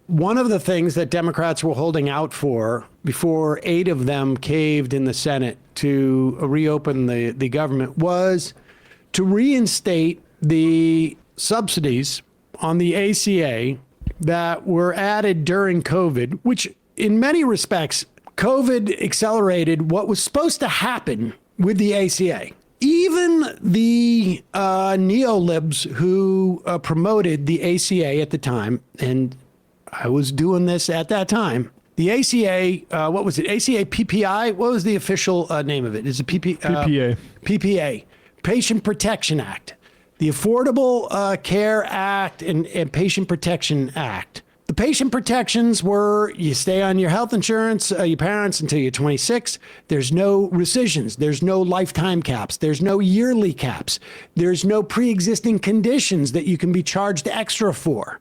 one of the things that Democrats were holding out for before 8 of them caved in the Senate to reopen the government was to reinstate the subsidies on the ACA that were added during COVID, which in many respects, COVID accelerated what was supposed to happen with the ACA. Even the neolibs who promoted the ACA at the time, and I was doing this at that time, the ACA, what was it? ACA PPI? What was the official name of it? Is it PPA. PPA, Patient Protection Act, the Affordable Care Act and Patient Protection Act. The patient protections were you stay on your health insurance, your parents, until you're 26. There's no rescissions. There's no lifetime caps. There's no yearly caps. There's no pre-existing conditions that you can be charged extra for.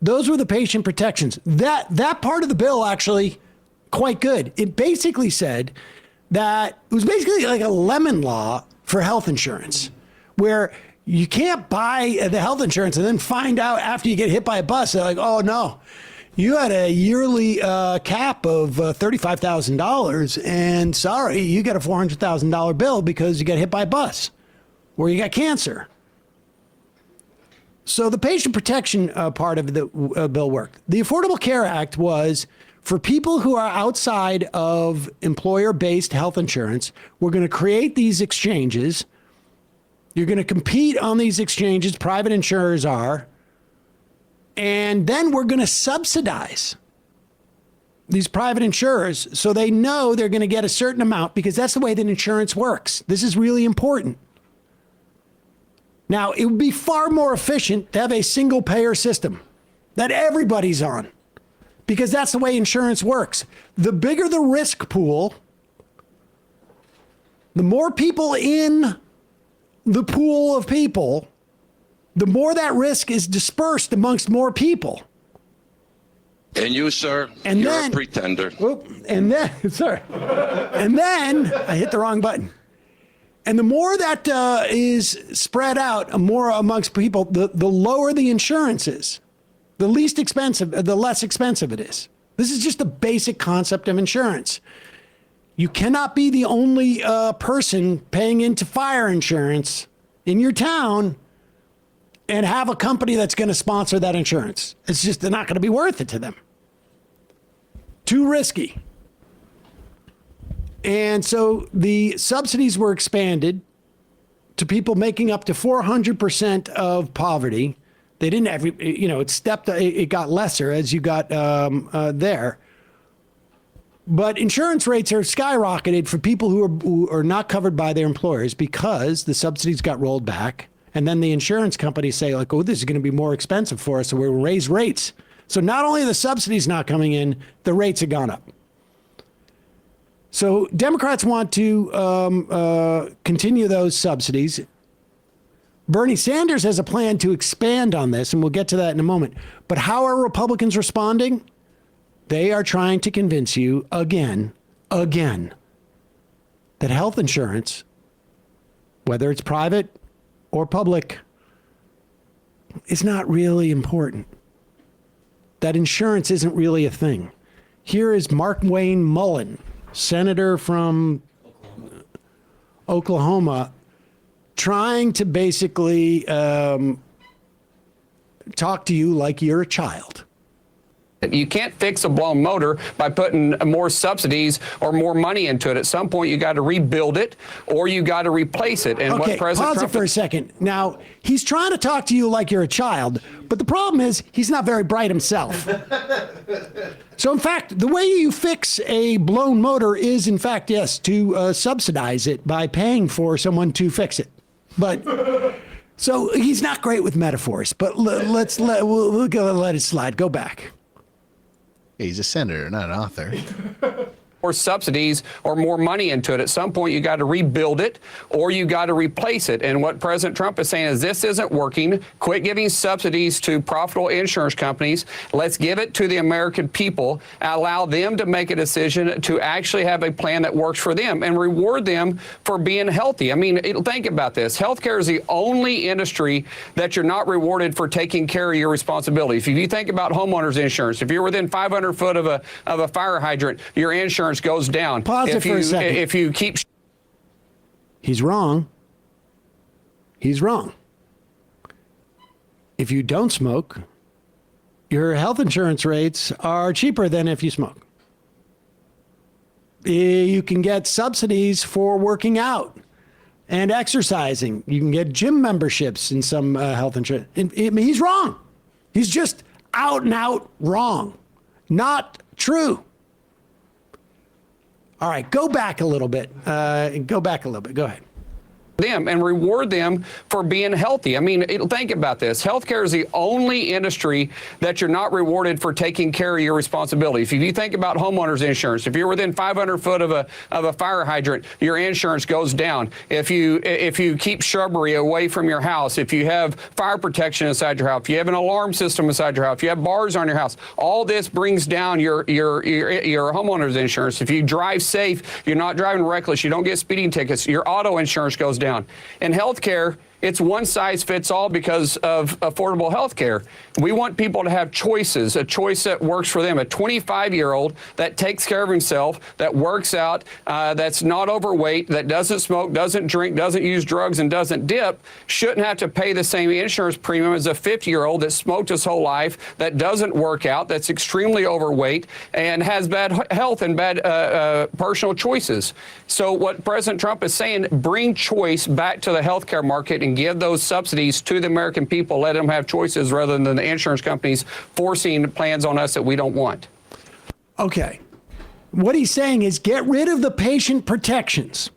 Those were the patient protections. That part of the bill actually quite good. It basically said that it was basically like a lemon law for health insurance, where you can't buy the health insurance and then find out after you get hit by a bus, they're like, oh no, you had a yearly cap of $35,000 and sorry, you got a $400,000 bill because you got hit by a bus or you got cancer. So the patient protection part of the bill worked. The Affordable Care Act was for people who are outside of employer-based health insurance. We're going to create these exchanges. You're going to compete on these exchanges, private insurers are, and then we're going to subsidize these private insurers so they know they're going to get a certain amount because that's the way that insurance works. This is really important. Now, it would be far more efficient to have a single payer system that everybody's on because that's the way insurance works. The bigger the risk pool, the more people in the pool of people, the more that risk is dispersed amongst more people. And you, sir, you're a pretender. And then, sir, and then I hit the wrong button. And the more that is spread out more amongst people, the lower the insurance is, the least expensive, the less expensive it is. This is just the basic concept of insurance. You cannot be the only person paying into fire insurance in your town and have a company that's going to sponsor that insurance. It's just not going to be worth it to them. Too risky. And so the subsidies were expanded to people making up to 400% of poverty. They didn't it got lesser as you got there. But insurance rates are skyrocketed for people who are not covered by their employers because the subsidies got rolled back. And then the insurance companies say, like, oh, this is going to be more expensive for us, so we'll raise rates. So not only are the subsidies not coming in, the rates have gone up. So Democrats want to continue those subsidies. Bernie Sanders has a plan to expand on this, and we'll get to that in a moment. But how are Republicans responding? They are trying to convince you again, that health insurance, whether it's private or public, is not really important. That insurance isn't really a thing. Here is Mark Wayne Mullen, senator from Oklahoma, trying to basically talk to you like you're a child. You can't fix a blown motor by putting more subsidies or more money into it. At some point, you got to rebuild it or you got to replace it. And okay, what President pause Trump it for a second. Now, he's trying to talk to you like you're a child, but the problem is he's not very bright himself. So, in fact, the way you fix a blown motor is, in fact, yes, to subsidize it by paying for someone to fix it. But so he's not great with metaphors, but we'll let it slide. Go back. He's a senator, not an author. more subsidies or more money into it. At some point, you got to rebuild it or you got to replace it. And what President Trump is saying is this isn't working. Quit giving subsidies to profitable insurance companies. Let's give it to the American people. Allow them to make a decision to actually have a plan that works for them and reward them for being healthy. I mean, think about this. Healthcare is the only industry that you're not rewarded for taking care of your responsibilities. If you think about homeowners insurance, if you're within 500 foot of a fire hydrant, your insurance goes down. Pause it for a second. If you keep... He's wrong. He's wrong. If you don't smoke, your health insurance rates are cheaper than if you smoke. You can get subsidies for working out and exercising. You can get gym memberships in some health insurance. He's wrong. He's just out and out wrong. Not true. All right, go back a little bit. Go ahead. Them and reward them for being healthy. I mean, think about this. Healthcare is the only industry that you're not rewarded for taking care of your responsibilities. If you think about homeowners insurance, if you're within 500 foot of a fire hydrant, your insurance goes down. If you keep shrubbery away from your house, if you have fire protection inside your house, if you have an alarm system inside your house, if you have bars on your house, all this brings down your homeowners insurance. If you drive safe, you're not driving reckless, you don't get speeding tickets, your auto insurance goes down. In healthcare, it's one size fits all because of affordable health care. We want people to have choices, a choice that works for them. A 25-year-old that takes care of himself, that works out, that's not overweight, that doesn't smoke, doesn't drink, doesn't use drugs, and doesn't dip, shouldn't have to pay the same insurance premium as a 50-year-old that smoked his whole life, that doesn't work out, that's extremely overweight, and has bad health and bad personal choices. So what President Trump is saying, bring choice back to the healthcare market and give those subsidies to the American people. Let them have choices rather than the insurance companies forcing plans on us that we don't want. Okay. What he's saying is get rid of the patient protections.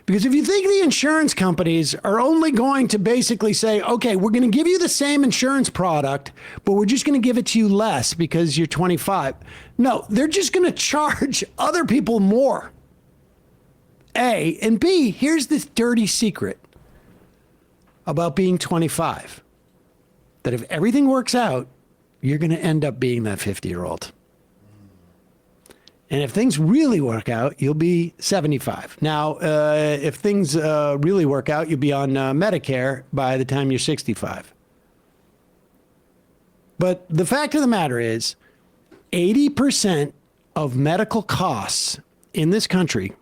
Because if you think the insurance companies are only going to basically say, okay, we're going to give you the same insurance product, but we're just going to give it to you less because you're 25. No, they're just going to charge other people more. A, and B, here's this dirty secret about being 25, that if everything works out, you're going to end up being that 50-year-old. And if things really work out, you'll be 75. Now, if things really work out, you'll be on Medicare by the time you're 65. But the fact of the matter is, 80% of medical costs in this country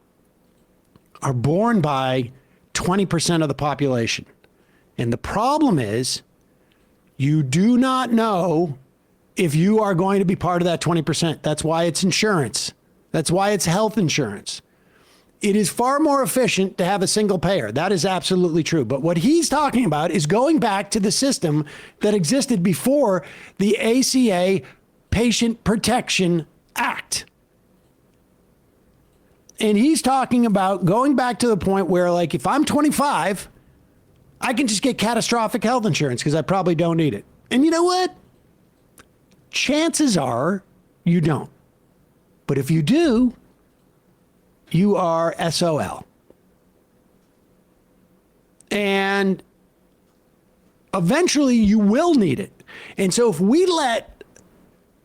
are borne by 20% of the population. And the problem is, you do not know if you are going to be part of that 20%. That's why it's insurance. That's why it's health insurance. It is far more efficient to have a single payer. That is absolutely true. But what he's talking about is going back to the system that existed before the ACA Patient Protection Act. And he's talking about going back to the point where, like, if I'm 25, I can just get catastrophic health insurance because I probably don't need it. And you know what? Chances are you don't. But if you do, you are SOL. And eventually you will need it. And so if we let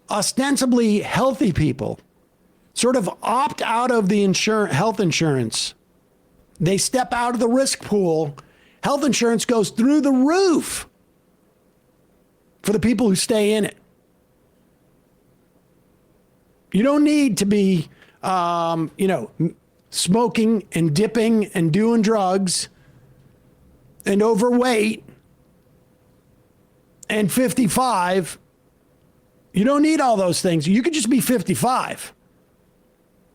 ostensibly healthy people sort of opt out of the health insurance, they step out of the risk pool, health insurance goes through the roof for the people who stay in it. You don't need to be, smoking and dipping and doing drugs and overweight and 55. You don't need all those things. You could just be 55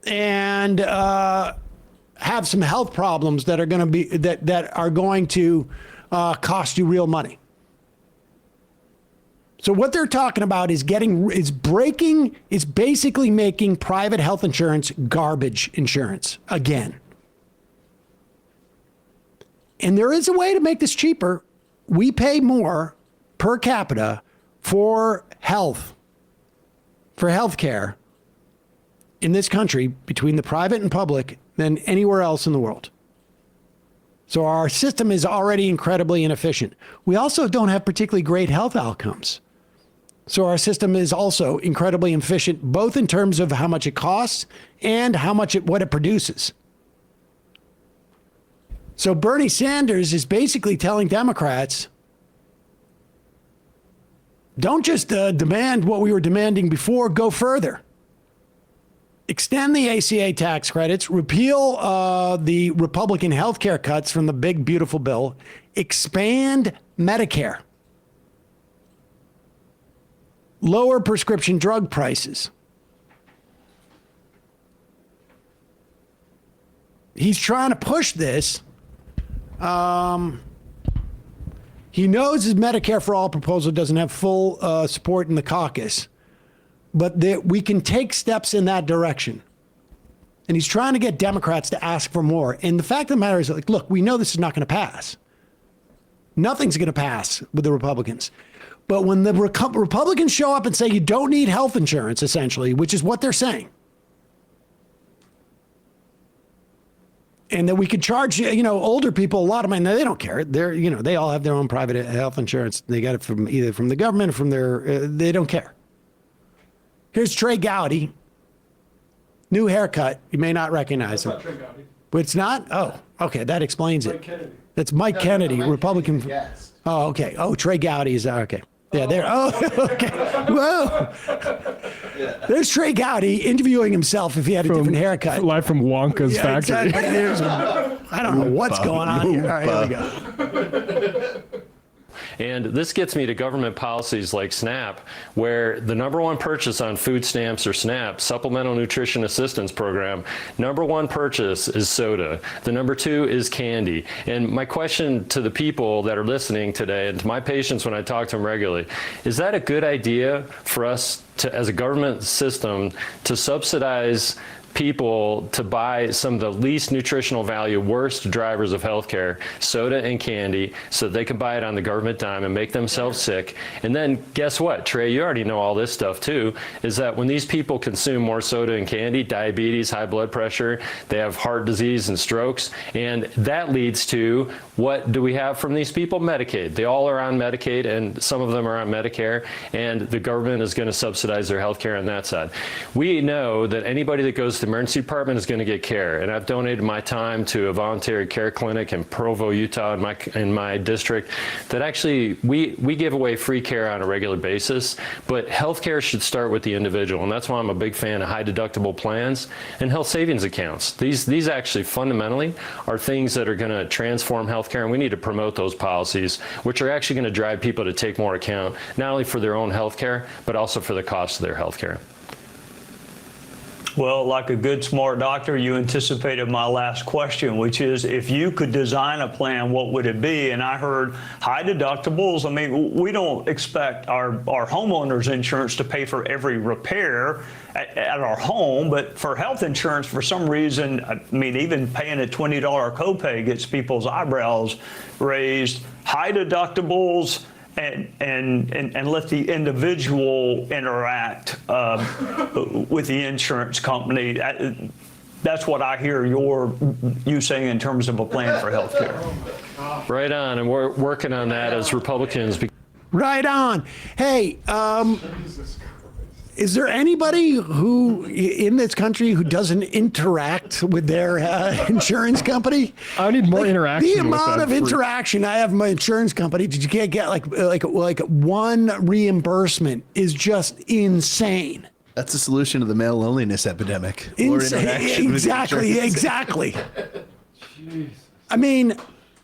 and have some health problems that are going to be that are going to cost you real money. So what they're talking about is basically making private health insurance garbage insurance again. And there is a way to make this cheaper. We pay more per capita for health care in this country between the private and public than anywhere else in the world. So our system is already incredibly inefficient. We also don't have particularly great health outcomes. So our system is also incredibly inefficient, both in terms of how much it costs and what it produces. So Bernie Sanders is basically telling Democrats, don't just demand what we were demanding before, go further. Extend the ACA tax credits, repeal the Republican health care cuts from the big, beautiful bill, expand Medicare, lower prescription drug prices. He's trying to push this. He knows his Medicare for All proposal doesn't have full support in the caucus, but we can take steps in that direction. And he's trying to get Democrats to ask for more. And the fact of the matter is, like, look, we know this is not going to pass. Nothing's going to pass with the Republicans. But when the Republicans show up and say you don't need health insurance, essentially, which is what they're saying, and that we could charge, older people a lot of money. No, they don't care. They all have their own private health insurance. They got it either from the government or from they don't care. Here's Trey Gowdy. New haircut. You may not recognize him. That's not Trey Gowdy. But it's not? Oh, okay. That explains Mike it. Kennedy. That's Mike Kennedy, Republican. Yes. Oh, okay. Oh, Trey Gowdy is okay. Yeah, there. Oh, okay. Whoa. There's Trey Gowdy interviewing himself if he had a different haircut. Live from Wonka's factory. Exactly. I don't know what's going on here. All right, here we go. And this gets me to government policies like SNAP, where the #1 purchase on food stamps or SNAP, Supplemental Nutrition Assistance Program, #1 purchase is soda. The #2 is candy. And my question to the people that are listening today and to my patients when I talk to them regularly, is that a good idea for us to, as a government system, to subsidize people to buy some of the least nutritional value, worst drivers of healthcare, soda and candy, so they can buy it on the government dime and make themselves sick? And then guess what, Trey, you already know all this stuff too, is that when these people consume more soda and candy, diabetes, high blood pressure, they have heart disease and strokes, and that leads to, what do we have from these people? Medicaid. They all are on Medicaid, and some of them are on Medicare, and the government is going to subsidize their healthcare on that side. We know that anybody that goes to the emergency department is going to get care, and I've donated my time to a voluntary care clinic in Provo, Utah, in my district, that actually we give away free care on a regular basis, but healthcare should start with the individual, and that's why I'm a big fan of high deductible plans and health savings accounts. These actually fundamentally are things that are going to transform healthcare, and we need to promote those policies, which are actually going to drive people to take more account, not only for their own healthcare, but also for the cost of their healthcare. Well, like a good, smart doctor, you anticipated my last question, which is, if you could design a plan, what would it be? And I heard high deductibles. I mean, we don't expect our homeowners insurance to pay for every repair at our home, but for health insurance, for some reason, I mean, even paying a $20 copay gets people's eyebrows raised. High deductibles, and let the individual interact with the insurance company. That's what I hear you saying in terms of a plan for health care. Right on, and we're working on that as Republicans. Right on. Hey, is there anybody who in this country who doesn't interact with their insurance company? I need more interaction. The amount of interaction I have with my insurance company, you can't get like one reimbursement is just insane. That's the solution to the male loneliness epidemic. More interaction with the Exactly. I mean,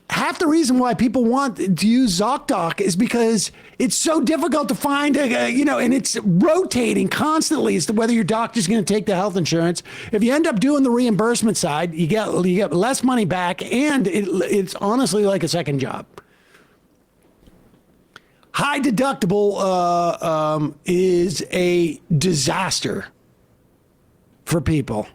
half the reason why people want to use ZocDoc is because it's so difficult to find, and it's rotating constantly as to whether your doctor's going to take the health insurance. If you end up doing the reimbursement side, you get less money back, and it's honestly like a second job. High deductible is a disaster for people.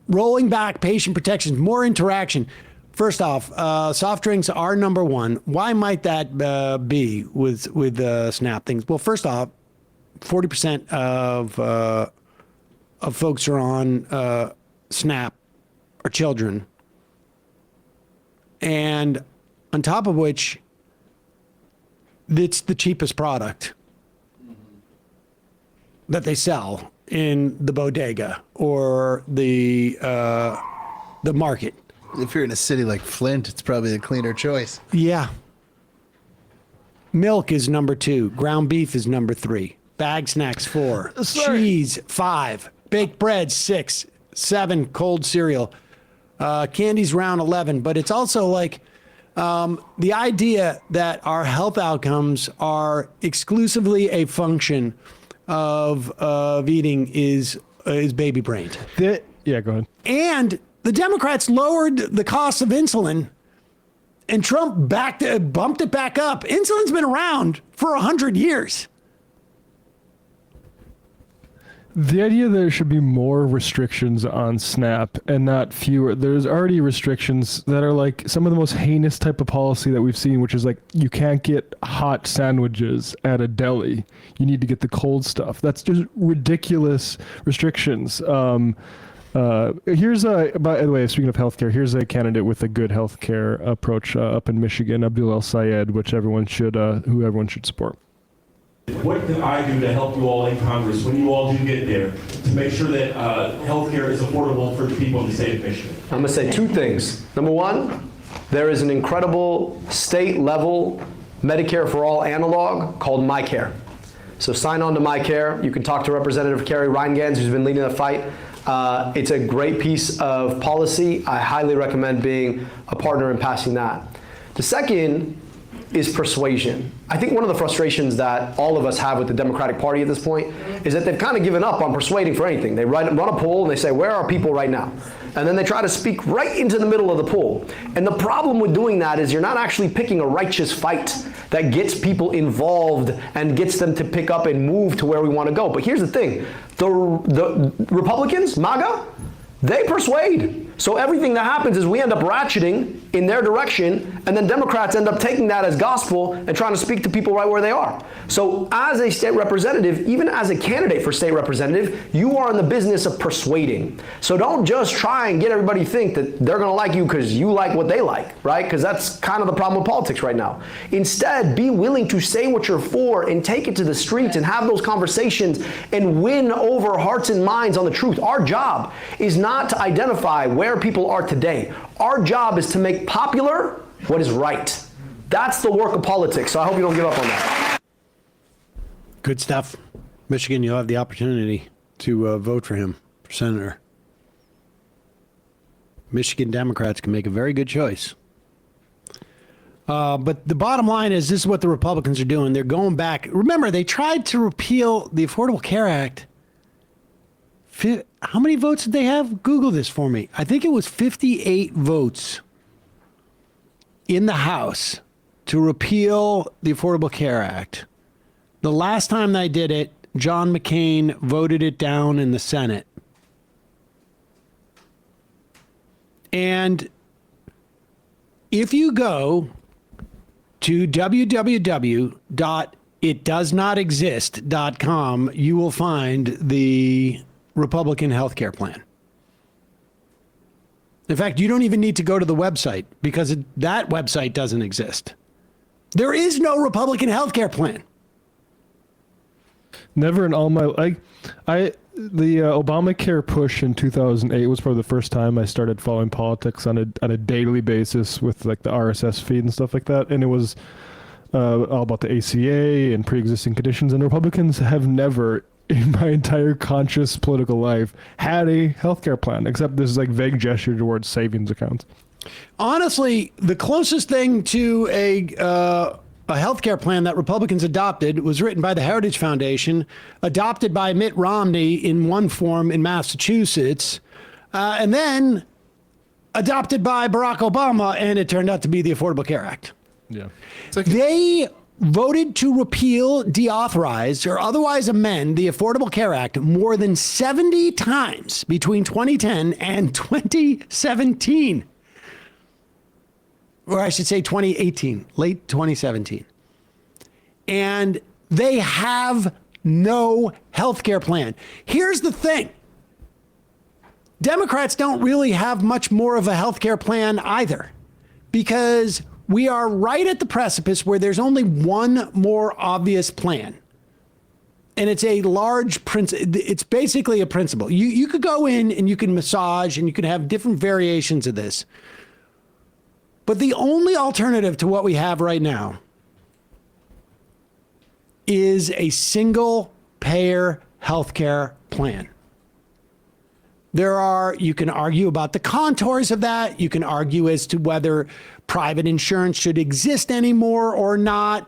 Rolling back patient protections, more interaction. First off, soft drinks are #1. Why might that be with SNAP things? Well, first off, 40% of of folks who are on SNAP are children. And on top of which, it's the cheapest product that they sell in the bodega or the market. If you're in a city like Flint, it's probably a cleaner choice. Yeah. Milk is number 2. Ground beef is number 3. Bag snacks 4. Cheese 5. Baked bread 6. 7. Cold cereal. Candy's around 11. But it's also like the idea that our health outcomes are exclusively a function of eating is baby brained. Yeah, go ahead. And the Democrats lowered the cost of insulin, and Trump bumped it back up. Insulin's been around for 100 years. The idea that there should be more restrictions on SNAP and not fewer. There's already restrictions that are like some of the most heinous type of policy that we've seen, which is like you can't get hot sandwiches at a deli. You need to get the cold stuff. That's just ridiculous restrictions. Here's by the way, speaking of healthcare, here's a candidate with a good healthcare approach up in Michigan, Abdul El Sayed, who everyone should support. What can I do to help you all in Congress when you all do get there to make sure that healthcare is affordable for the people in the state of Michigan? I'm going to say 2 things. Number 1, there is an incredible state-level Medicare for All analog called MyCare. So sign on to MyCare. You can talk to Representative Kerry Reingans, who's been leading the fight. It's a great piece of policy. I highly recommend being a partner in passing that. The second is persuasion. I think one of the frustrations that all of us have with the Democratic Party at this point is that they've kind of given up on persuading for anything. They run a poll and they say, where are people right now? And then they try to speak right into the middle of the poll. And the problem with doing that is you're not actually picking a righteous fight that gets people involved and gets them to pick up and move to where we want to go. But here's the thing, the Republicans, MAGA, they persuade. So everything that happens is we end up ratcheting in their direction, and then Democrats end up taking that as gospel and trying to speak to people right where they are. So as a state representative, even as a candidate for state representative, you are in the business of persuading. So don't just try and get everybody to think that they're going to like you because you like what they like, right? Because that's kind of the problem with politics right now. Instead, be willing to say what you're for and take it to the streets and have those conversations and win over hearts and minds on the truth. Our job is not to identify where people are today. Our job is to make popular what is right. That's the work of politics. So I hope you don't give up on that. Good stuff. Michigan, you'll have the opportunity to vote for him for senator. Michigan Democrats can make a very good choice. But the bottom line is this is what the Republicans are doing. They're going back. Remember, they tried to repeal the Affordable Care Act. How many votes did they have? Google this for me. I think it was 58 votes in the House to repeal the Affordable Care Act. The last time they did it, John McCain voted it down in the Senate. And if you go to www.itdoesnotexist.com, you will find the Republican health care plan. In fact, you don't even need to go to the website because that website doesn't exist. There is no Republican health care plan. Never in all my the Obamacare push in 2008 was probably the first time I started following politics on a daily basis with like the RSS feed and stuff like that, and it was all about the ACA and pre-existing conditions. And Republicans have never, in my entire conscious political life, had a healthcare plan, except this is like vague gesture towards savings accounts. Honestly, the closest thing to a healthcare plan that Republicans adopted was written by the Heritage Foundation, adopted by Mitt Romney in one form in Massachusetts, and then adopted by Barack Obama, and it turned out to be the Affordable Care Act. Yeah. They voted to repeal, deauthorize, or otherwise amend the Affordable Care Act more than 70 times between 2010 and 2017. Or I should say 2018, late 2017. And they have no health care plan. Here's the thing. Democrats don't really have much more of a healthcare plan either, because we are right at the precipice where there's only one more obvious plan. And it's a large principle. It's basically a principle. You could go in and you can massage and you can have different variations of this. But the only alternative to what we have right now is a single payer healthcare plan. You can argue about the contours of that. You can argue as to whether private insurance should exist anymore or not.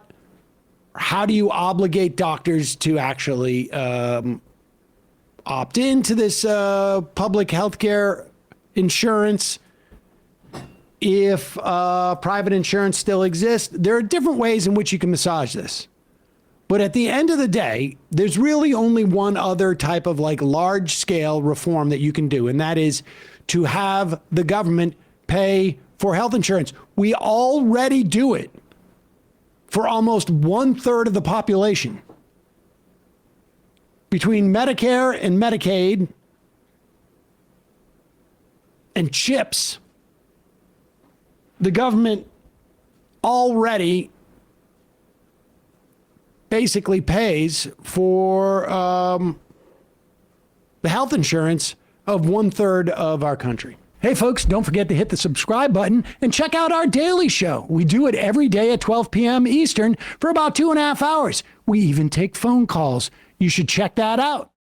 How do you obligate doctors to actually opt into this public healthcare insurance if private insurance still exists? There are different ways in which you can massage this. But at the end of the day, there's really only one other type of like large scale reform that you can do, and that is to have the government pay for health insurance. We already do it for almost 1/3 of the population. Between Medicare and Medicaid and CHIPS, the government already basically pays for the health insurance of 1/3 of our country. Hey folks, don't forget to hit the subscribe button and check out our daily show. We do it every day at 12 p.m. Eastern for about 2.5 hours. We even take phone calls. You should check that out.